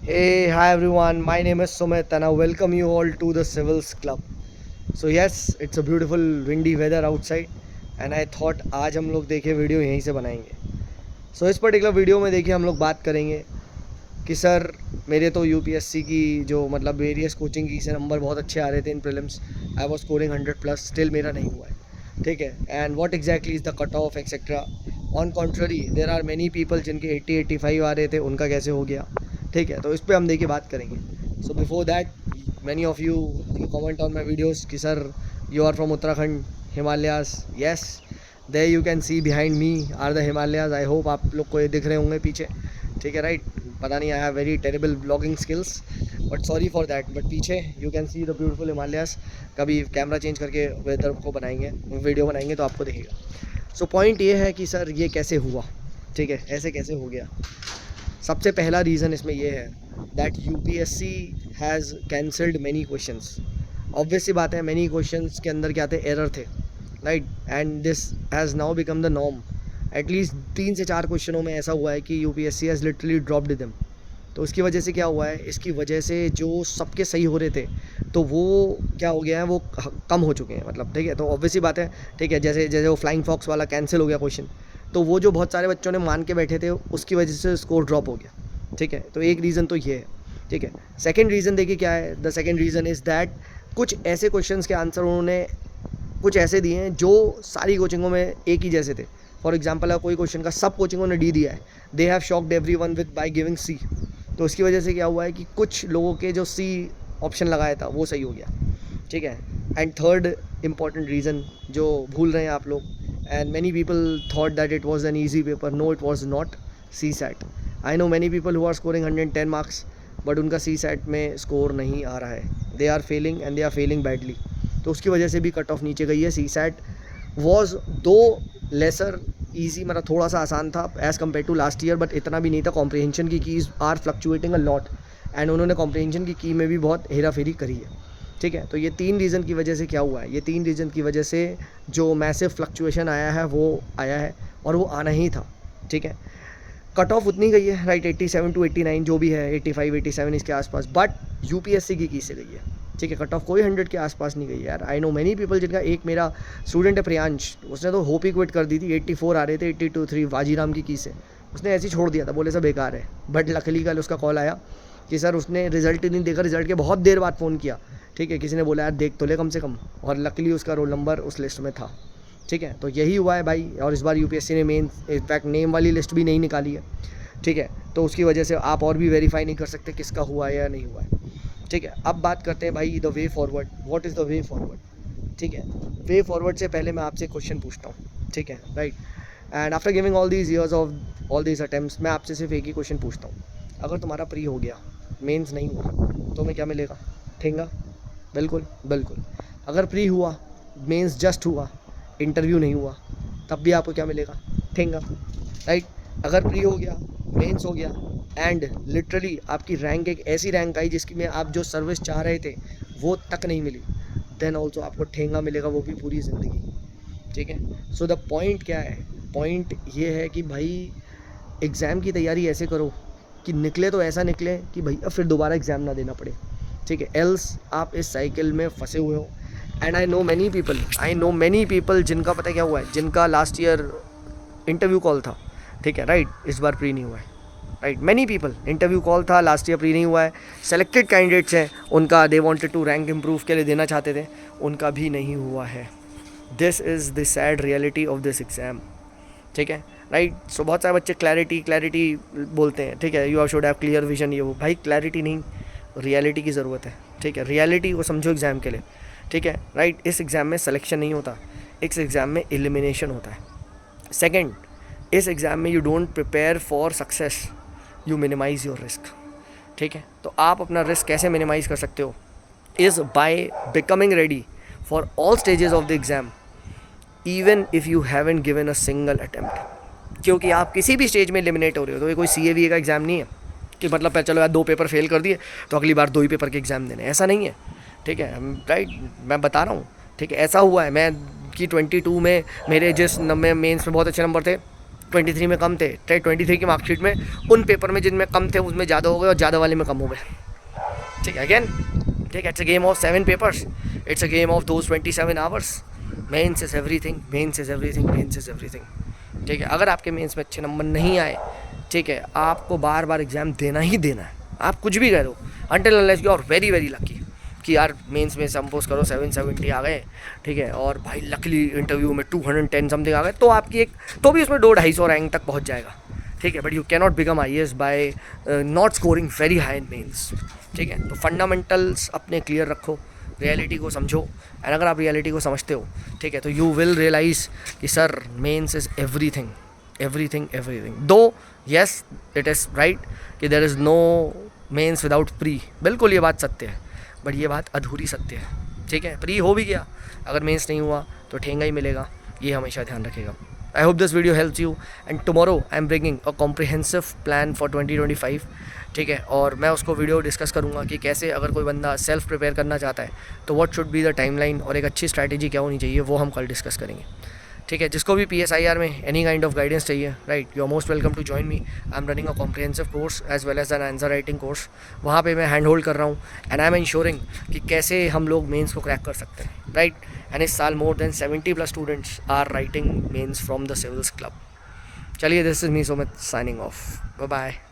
Hey, hi everyone. My name is Sumit and I welcome you all to the Civils Club. So yes, it's a beautiful windy weather outside and I thought आज हम लोग देखिए video यहीं से बनाएंगे. So इस particular video में देखिए हम लोग बात करेंगे कि सर मेरे तो यूपीएससी की जो मतलब वेरियस कोचिंग की से नंबर बहुत अच्छे आ रहे थे in prelims. I was scoring 100+, still मेरा नहीं हुआ है. ठीक है. And what exactly is the cut off etcetera. On contrary there are many people जिनके 80-85 आ रहे थे, उनका कैसे हो गया. ठीक है. तो इस पर हम देखिए बात करेंगे. So before that, many of you comment on my videos कि sir you are from Uttarakhand Himalayas. Yes, there you can see behind me are the Himalayas. I hope आप लोग को ये दिख रहे होंगे पीछे. ठीक है, राइट. पता नहीं, I have very terrible blogging skills but sorry for that. But पीछे you can see the beautiful Himalayas. कभी कैमरा चेंज करके वेदर को बनाएंगे, वीडियो बनाएंगे तो आपको दिखेगा. सो पॉइंट ये है कि सर ये कैसे हुआ. ठीक है, ऐसे कैसे हो गया. सबसे पहला रीज़न इसमें ये है that UPSC has cancelled many questions. Obvious सी बात है, मैनी क्वेश्चंस के अंदर क्या थे, एरर थे, right. And this has now become the norm. At least 3 से 4 क्वेश्चनों में ऐसा हुआ है कि UPSC has literally dropped them. तो उसकी वजह से क्या हुआ है, इसकी वजह से जो सबके सही हो रहे थे तो वो क्या हो गया है, वो कम हो चुके हैं मतलब. ठीक है, तो ऑब्वियसली बात है. ठीक है, जैसे जैसे वो फ्लाइंग फॉक्स वाला कैंसिल हो गया क्वेश्चन, तो वो जो बहुत सारे बच्चों ने मान के बैठे थे उसकी वजह से स्कोर ड्रॉप हो गया. ठीक है, तो एक रीज़न तो ये है. ठीक है. सेकेंड रीज़न देखिए क्या है. The second reason is that कुछ ऐसे क्वेश्चन के आंसर उन्होंने कुछ ऐसे दिए हैं जो सारी कोचिंगों में एक ही जैसे थे. फॉर एग्जाम्पल, अगर कोई क्वेश्चन का सब कोचिंगों ने डी दिया है, they have shocked everyone with by giving C. तो उसकी वजह से क्या हुआ है कि कुछ लोगों के जो सी ऑप्शन लगाया था वो सही हो गया. ठीक है. एंड थर्ड इम्पॉर्टेंट रीज़न जो भूल रहे हैं आप लोग, and many people thought that it was an easy paper. No, it was not. CSAT. I know many people who are scoring 110 marks but उनका सी सैट में score नहीं आ रहा है. They are failing and they are failing badly. तो उसकी वजह से भी कट ऑफ नीचे गई है. CSAT was though lesser easy, मतलब थोड़ा सा आसान था as compare to last year, but इतना भी नहीं था. कॉम्प्रिहेंशन की keys are fluctuating a lot and उन्होंने कॉम्प्रिहेंशन की में भी बहुत हेरा फेरी करी है. ठीक है. तो ये 3 रीज़न की वजह से क्या हुआ है, ये 3 रीज़न की वजह से जो मैसिव फ्लक्चुएशन आया है वो आया है और वो आना ही था. ठीक है. कट ऑफ उतनी गई है, राइट. 87 to 89 जो भी है, 85 87 इसके आसपास, बट यूपीएससी की से गई है. ठीक है. कट ऑफ कोई 100 के आसपास नहीं गई है यार. आई नो मैनी पीपल जिनका, एक मेरा स्टूडेंट है प्रियांश, उसने तो होप ही क्विट कर दी थी. 84 आ रहे थे, 82-3 वाजीराम की से. उसने ऐसे ही छोड़ दिया था, बोले सब बेकार है. बट लकली कल उसका कॉल आया कि सर उसने रिजल्ट ही नहीं देखा. रिजल्ट के बहुत देर बाद फ़ोन किया. ठीक है. किसी ने बोला यार देख तो ले कम से कम, और लकली उसका रोल नंबर उस लिस्ट में था. ठीक है. तो यही हुआ है भाई. और इस बार यूपीएससी ने मेन इनफैक्ट नेम वाली लिस्ट भी नहीं निकाली है. ठीक है. तो उसकी वजह से आप और भी वेरीफाई नहीं कर सकते किसका हुआ है या नहीं हुआ है. ठीक है. अब बात करते हैं भाई the way forward. What is the way forward. ठीक है. वे फॉरवर्ड से पहले मैं आपसे क्वेश्चन पूछता हूँ. ठीक है, right. And after giving all these years of all these attempts, मैं आपसे सिर्फ एक ही क्वेश्चन पूछता हूँ. अगर तुम्हारा प्री हो गया, मेंस नहीं हुआ, तो तुम्हें क्या मिलेगा. ठेंगा. बिल्कुल बिल्कुल. अगर प्री हुआ, मेंस जस्ट हुआ, इंटरव्यू नहीं हुआ, तब भी आपको क्या मिलेगा. ठेंगा, राइट. अगर प्री हो गया, मेंस हो गया एंड लिटरली आपकी रैंक एक ऐसी रैंक आई जिसकी में आप जो सर्विस चाह रहे थे वो तक नहीं मिली, देन ऑल्सो आपको ठेंगा मिलेगा, वो भी पूरी ज़िंदगी. ठीक है. सो द पॉइंट क्या है, पॉइंट ये है कि भाई एग्ज़ाम की तैयारी ऐसे करो कि निकले तो ऐसा निकले कि भैया फिर दोबारा एग्ज़ाम ना देना पड़े. ठीक है. एल्स आप इस साइकिल में फंसे हुए हो. And I know many people जिनका पता क्या हुआ है, जिनका लास्ट ईयर इंटरव्यू कॉल था. ठीक है, राइट. इस बार प्री नहीं हुआ है, right. Many people interview call था, लास्ट ईयर प्री नहीं हुआ है. सेलेक्टेड कैंडिडेट्स हैं, उनका they wanted to rank improve के लिए देना चाहते थे, उनका भी नहीं हुआ है. This is the sad reality of this exam. ठीक है, राइट. सो बहुत सारे बच्चे क्लैरिटी बोलते हैं. ठीक है, you should have clear vision, ये वो. भाई क्लैरिटी नहीं, रियलिटी की ज़रूरत है. ठीक है. रियलिटी को समझो एग्ज़ाम के लिए. ठीक है, राइट. इस एग्ज़ाम में सिलेक्शन नहीं होता, इस एग्ज़ाम में एलिमिनेशन होता है. सेकेंड, इस एग्ज़ाम में you don't prepare for success, you minimise your risk. ठीक है. तो आप अपना रिस्क कैसे मिनिमाइज़ कर सकते हो, is by becoming ready for all stages of the exam, even if you haven't given a single attempt. क्योंकि आप किसी भी स्टेज में एलिमिनेट हो रहे हो. तो ये कोई CA का एग्ज़ाम नहीं है कि मतलब चलो यार 2 पेपर फेल कर दिए तो अगली बार 2 ही पेपर के एग्ज़ाम देने, ऐसा नहीं है. ठीक है, राइट. मैं बता रहा हूँ. ठीक है, ऐसा हुआ है मैं कि 22 में मेरे जिस मेंस में बहुत अच्छे नंबर थे, 23 में कम थे, 23 की मार्कशीट में उन पेपर में जिनमें कम थे उसमें ज़्यादा हो गए और ज़्यादा वाले में कम हो गए। ठीक है, अगेन ठीक है, it's a game of 7 papers, it's a game of those 27 hours. Mains is everything, mains is everything, mains is everything. ठीक है, अगर आपके मेंस में अच्छे नंबर नहीं आए, ठीक है, आपको बार बार एग्ज़ाम देना ही देना है, आप कुछ भी करो, until unless you are very very lucky कि यार मेंस में सपोज करो 770 आ गए, ठीक है, और भाई लकली इंटरव्यू में 210 समथिंग आ गए, तो आपकी एक तो भी उसमें 200-250 रैंक तक पहुंच जाएगा। ठीक है, but you can not become IAS by not scoring very high in mains. ठीक है, तो फंडामेंटल्स अपने क्लियर रखो, रियलिटी को समझो, एंड अगर आप रियलिटी को समझते हो, ठीक है, तो यू विल रियलाइज कि sir mains is everything, everything, everything. Though yes it is right कि there is no mains without pre, बिल्कुल ये बात सत्य है, बट ये बात अधूरी सत्य है। ठीक है, प्री हो भी गया, अगर मेंस नहीं हुआ तो ठेंगा ही मिलेगा, ये हमेशा ध्यान रखेगा। I hope this video helps you, and tomorrow I am bringing a comprehensive plan for 2025। ठीक है, और मैं उसको वीडियो डिस्कस करूँगा कि कैसे अगर कोई बंदा सेल्फ प्रिपेयर करना चाहता है तो what should be the timeline और एक अच्छी स्ट्रैटेजी क्या होनी चाहिए, वो हम कल डिस्कस करेंगे। ठीक है, जिसको भी PSIR में एनी काइंड ऑफ गाइडेंस चाहिए, right, you are most welcome to join me. I am running a comprehensive course as well as an answer writing course. वहाँ पे मैं हैंड होल्ड कर रहा हूँ, एंड आई एम इंश्योरिंग कि कैसे हम लोग मेंस को क्रैक कर सकते हैं, राइट। एंड इस साल more than 70+ students are writing mains from the civils club. चलिए, this is me Sumit signing off, bye bye.